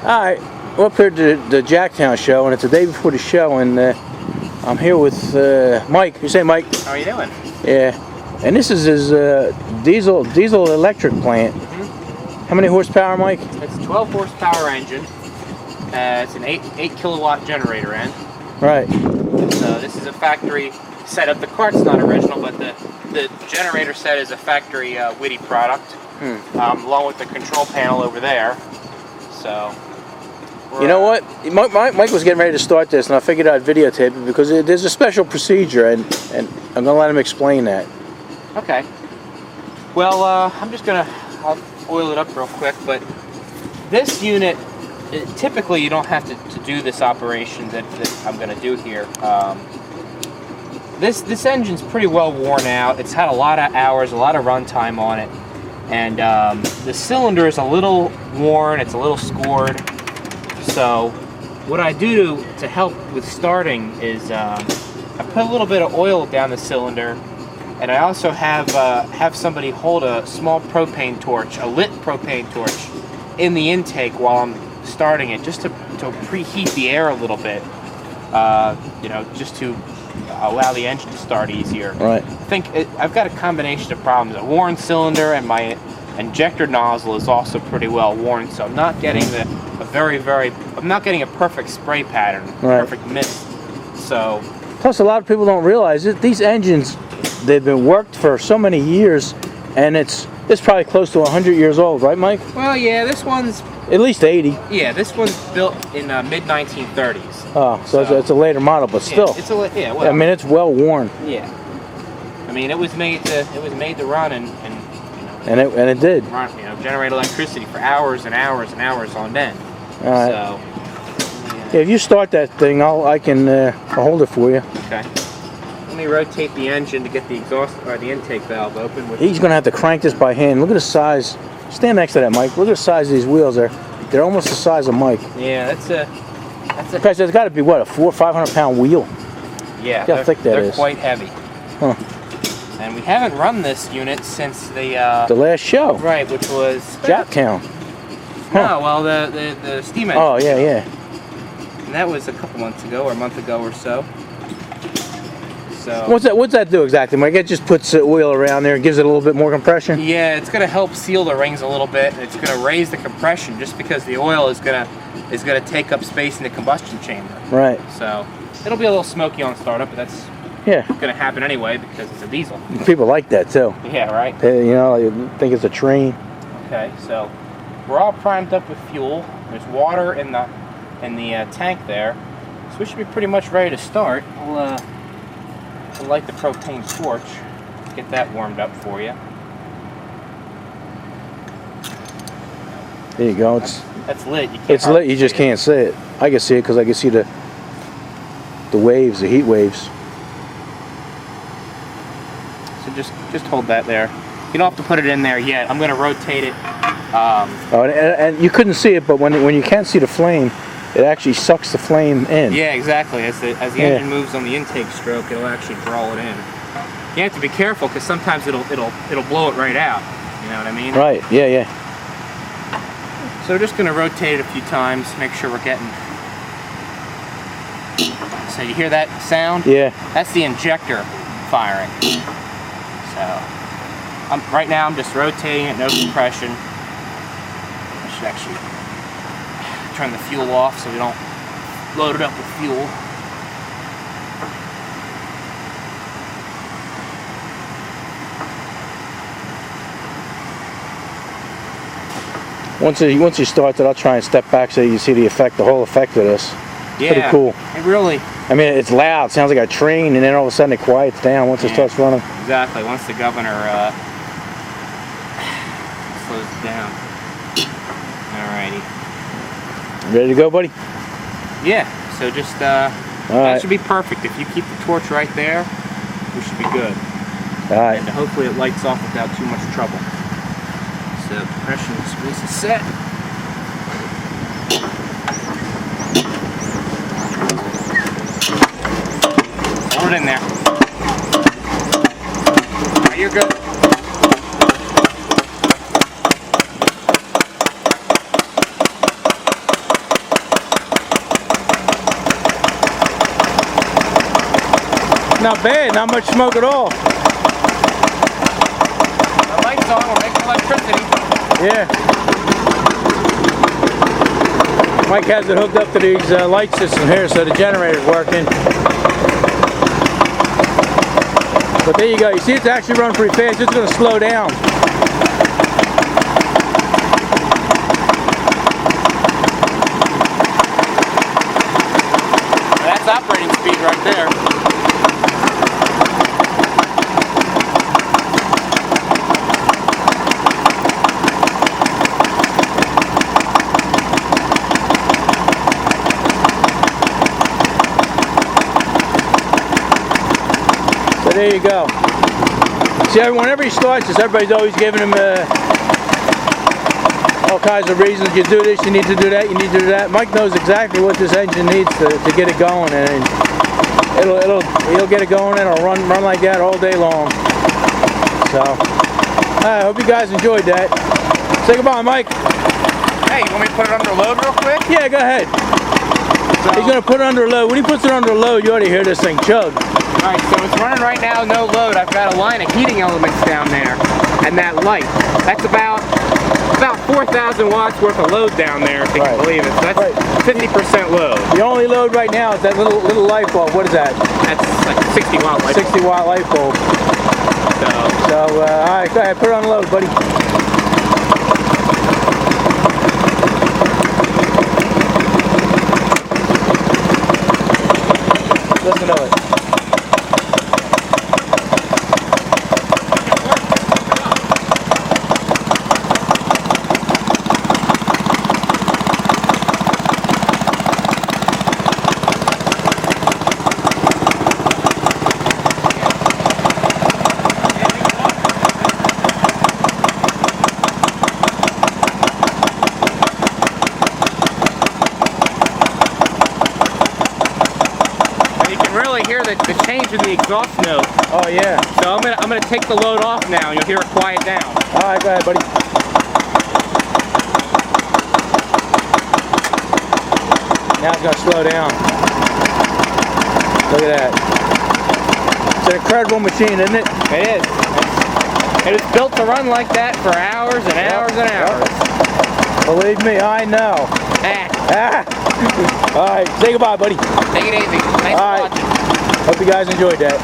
Alright, we're up here to the Jacktown show, and it's the day before the show, and I'm here with Mike. You say Mike? How are you doing? Yeah. And this is his diesel electric plant. Mm-hmm. How many horsepower, Mike? It's a 12 horsepower engine. It's an 8 kilowatt generator end. Right. So this is a factory setup. The cart's not original, but the generator set is a factory Witte product, along with the control panel over there. So, you know what? Mike was getting ready to start this, and I figured I'd videotape it because there's a special procedure, and I'm going to let him explain that. Okay. Well, I'll oil it up real quick, but this unit, typically you don't have to do this operation that I'm going to do here. This engine's pretty well worn out. It's had a lot of hours, a lot of run time on it. And the cylinder is a little worn, it's a little scored. So what I do to help with starting is I put a little bit of oil down the cylinder, and I also have somebody hold a small propane torch, a lit propane torch, in the intake while I'm starting it, just to preheat the air a little bit, just to allow the engine to start easier. Right. I think I've got a combination of problems. A worn cylinder, and my injector nozzle is also pretty well worn, so I'm not getting I'm not getting a perfect spray pattern, right. Perfect mist. So plus a lot of people don't realize that these engines, they've been worked for so many years, and it's probably close to 100 years old, right, Mike? Well, yeah, this one's at least 80. Yeah, this one's built in mid-1930s. Oh, so it's a later model, but still. Yeah, well, I mean, it's well worn. Yeah. I mean, it was made to run and it did. Run, generate electricity for hours and hours and hours on end. All right. So. Yeah, if you start that thing, I'll hold it for you. Okay. Let me rotate the engine to get the exhaust or the intake valve open. He's gonna have to crank this by hand. Look at the size. Stand next to that, Mike. Look at the size of these wheels. They're almost the size of Mike. Yeah, that's a. There's got to be what, a 400 or 500 pound wheel. Yeah, look how thick that is. They're quite heavy. Huh. And we haven't run this unit since the last show. Right, which was Jacktown. Huh. No, well the steam engine. Oh yeah. And that was a couple months ago, or a month ago or so. So. What's that do exactly, Mike? It just puts the oil around there and gives it a little bit more compression? Yeah, it's going to help seal the rings a little bit. It's going to raise the compression just because the oil is going to take up space in the combustion chamber. Right. So it'll be a little smoky on startup, but that's going to happen anyway because it's a diesel. People like that too. Yeah, right. They think it's a train. Okay, so we're all primed up with fuel. There's water in the tank there, so we should be pretty much ready to start. We'll light the propane torch, get that warmed up for you. There you go. That's lit. It's lit. You just can't see it. I can see it because I can see the waves, the heat waves. So just hold that there. You don't have to put it in there yet. I'm going to rotate it. And you couldn't see it, but when you can't see the flame, it actually sucks the flame in. Yeah, exactly. As the engine moves on the intake stroke, it'll actually draw it in. You have to be careful because sometimes it'll blow it right out. You know what I mean? Right. Yeah. So we're just going to rotate it a few times, make sure we're getting. So you hear that sound? Yeah. That's the injector firing. So right now I'm just rotating it, no compression. I should actually turn the fuel off so we don't load it up with fuel. Once you start it, I'll try and step back so you see the whole effect of this. It's pretty cool. It really. I mean, it's loud. It sounds like a train, and then all of a sudden it quiets down once it starts running. Exactly. Once the governor slows it down. Alrighty. Ready to go, buddy? Yeah. So just that should be perfect. If you keep the torch right there, we should be good. All right. And hopefully it lights off without too much trouble. So compression squeeze is set. Hold it in there. All right, you're good. Not bad, not much smoke at all. The light's on, we're making electricity. Yeah. Mike has it hooked up to these light system here, so the generator's working. But there you go. You see, it's actually running pretty fast. It's going to slow down. That's operating speed right there. So there you go. See, whenever he starts this, everybody's always giving him all kinds of reasons. You do this, you need to do that, you need to do that. Mike knows exactly what this engine needs to get it going, and he'll get it going, and it'll run like that all day long. So I hope you guys enjoyed that. Say goodbye, Mike. Hey, you want me to put it under load real quick? Yeah, go ahead. So, He's going to put it under load. When he puts it under load, you ought to hear this thing chug. Alright, so it's running right now, no load. I've got a line of heating elements down there, and that light. That's about 4,000 watts worth of load down there, if you can believe it. So that's 50% load. The only load right now is that little light bulb. What is that? That's like a 60 watt light bulb. 60 watt light bulb. So, all right, go ahead, put it on load, buddy. Listen to it. Really hear the change in the exhaust note. Oh yeah. So I'm gonna take the load off now, and you'll hear it quiet down. All right, go ahead, buddy. Now it's gonna slow down. Look at that. It's an incredible machine, isn't it? It is. It is built to run like that for hours and hours and hours. Believe me, I know. All right, say goodbye, buddy. Take it easy. Thanks for watching. Hope you guys enjoyed that.